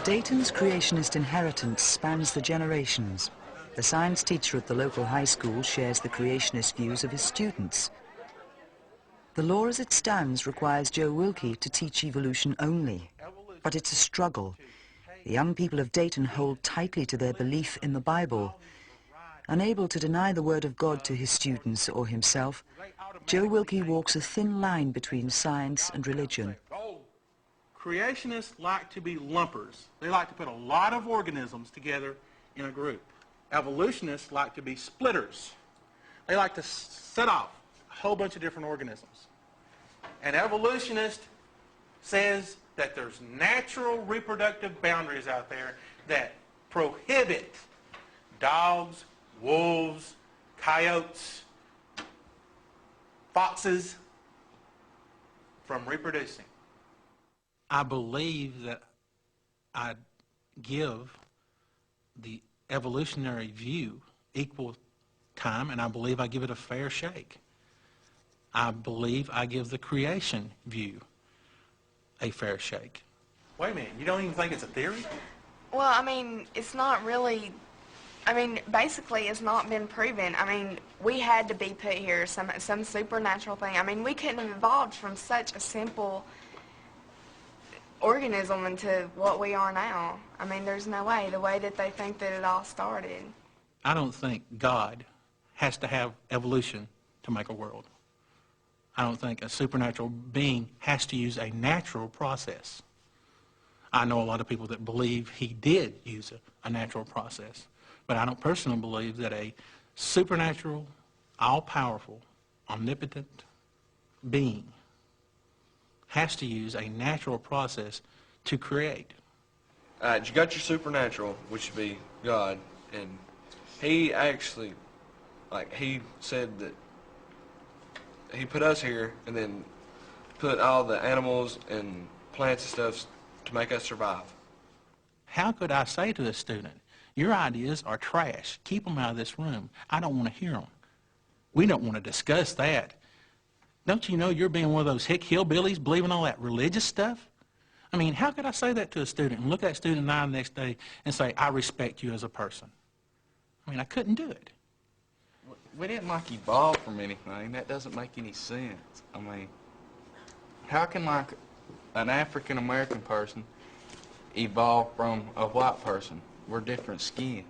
Dayton's creationist inheritance spans the generations. The science teacher at the local high school shares the creationist views of his students. The law as it stands requires Joe Wilkie to teach evolution only, but it's a struggle. The young people of Dayton hold tightly to their belief in the Bible. Unable to deny the word of God to his students or himself, Joe Wilkie walks a thin line between science and religion. Creationists like to be lumpers. They like to put a lot of organisms together in a group. Evolutionists like to be splitters. They like to set off a whole bunch of different organisms. An evolutionist says that there's natural reproductive boundaries out there that prohibit dogs, wolves, coyotes, foxes from reproducing. I believe that I give the evolutionary view equal time, and I believe I give it a fair shake. I believe I give the creation view a fair shake. Wait a minute, you don't even think it's a theory? Well, I mean, it's not really, basically it's not been proven. We had to be put here, some supernatural thing. We couldn't have evolved from such a simple organism into what we are now. There's no way, the way that they think that it all started. I don't think God has to have evolution to make a world. I don't think a supernatural being has to use a natural process. I know a lot of people that believe he did use a natural process, but I don't personally believe that a supernatural, all-powerful, omnipotent being has to use a natural process to create. You got your supernatural, which would be God, and he actually, he said that he put us here and then put all the animals and plants and stuff to make us survive. How could I say to a student, your ideas are trash, keep them out of this room, I don't want to hear them. We don't want to discuss that. Don't you know you're being one of those hick hillbillies believing all that religious stuff? How could I say that to a student and look at that student in the eye the next day and say, I respect you as a person? I couldn't do it. We didn't evolve from anything. That doesn't make any sense. How can an African American person evolve from a white person? We're different skin.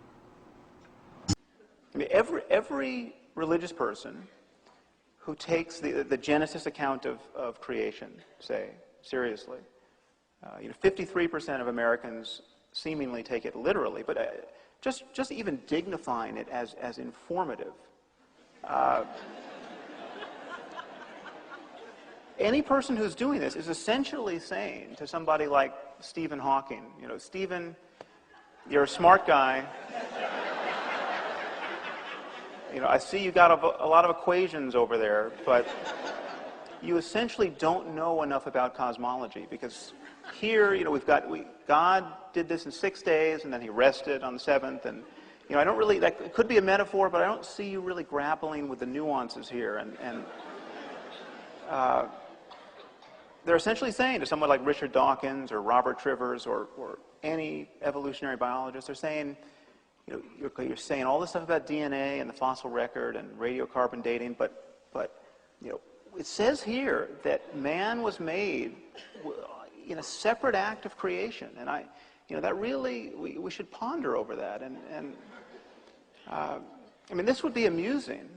Every religious person who takes the Genesis account of creation, say, seriously, 53% of Americans seemingly take it literally, but just even dignifying it as informative. Any person who's doing this is essentially saying to somebody like Stephen Hawking, Stephen, you're a smart guy. I see you got a lot of equations over there, but you essentially don't know enough about cosmology, because here, God did this in 6 days, and then he rested on the seventh, and I don't really, that could be a metaphor, but I don't see you really grappling with the nuances here, and they're essentially saying to someone like Richard Dawkins or Robert Trivers or any evolutionary biologist, they're saying, you're saying all this stuff about DNA and the fossil record and radiocarbon dating, but it says here that man was made in a separate act of creation, and that really we should ponder over that. This would be amusing,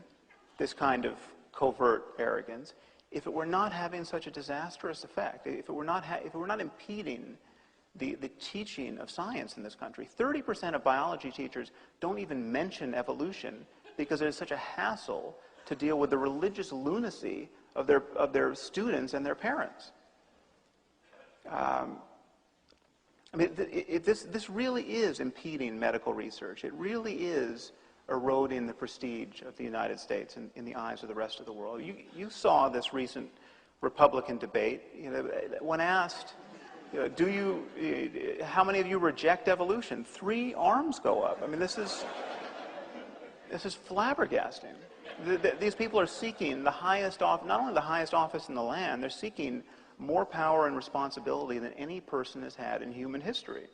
this kind of covert arrogance, if it were not having such a disastrous effect, if it were not impeding the teaching of science in this country. 30% of biology teachers don't even mention evolution because it is such a hassle to deal with the religious lunacy of their students and their parents. This really is impeding medical research. It really is eroding the prestige of the United States in the eyes of the rest of the world. You saw this recent Republican debate. When asked, how many of you reject evolution? 3 arms go up. This is flabbergasting. These people are seeking the highest not only the highest office in the land, they're seeking more power and responsibility than any person has had in human history.